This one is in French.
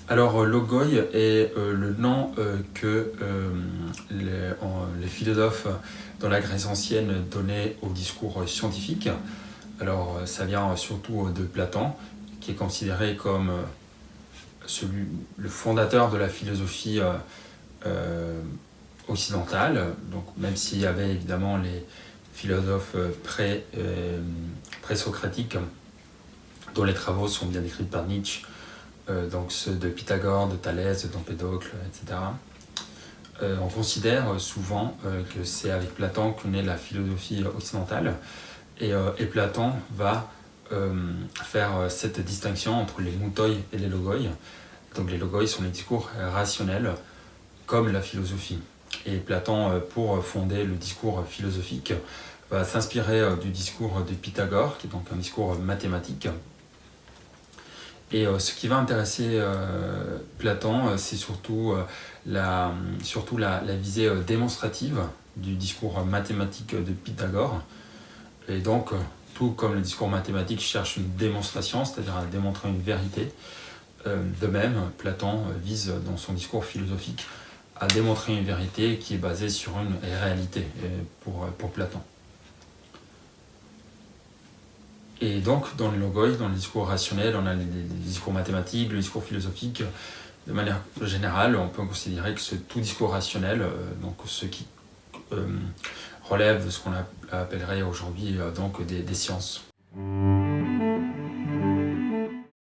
Alors, logoi est le nom que les philosophes dans la Grèce ancienne donnaient au discours scientifique. Alors, ça vient surtout de Platon, qui est considéré comme le fondateur de la philosophie occidentale. Donc, même s'il y avait évidemment les philosophes pré-socratiques, dont les travaux sont bien décrits par Nietzsche, donc ceux de Pythagore, de Thalès, d'Empédocle, etc. On considère souvent que c'est avec Platon que naît la philosophie occidentale, et Platon va faire cette distinction entre les moutoi et les logoi. Donc les logoi sont les discours rationnels, comme la philosophie. Et Platon, pour fonder le discours philosophique, va s'inspirer du discours de Pythagore, qui est donc un discours mathématique. Et ce qui va intéresser Platon, c'est surtout la visée démonstrative du discours mathématique de Pythagore. Et donc, tout comme le discours mathématique cherche une démonstration, c'est-à-dire à démontrer une vérité, de même, Platon vise dans son discours philosophique à démontrer une vérité qui est basée sur une réalité pour Platon. Et donc, dans le logoi, dans le discours rationnel, on a les discours mathématiques, le discours philosophique. De manière générale, on peut considérer que tout discours rationnel, donc ce qui relève de ce qu'on appellerait aujourd'hui donc des sciences.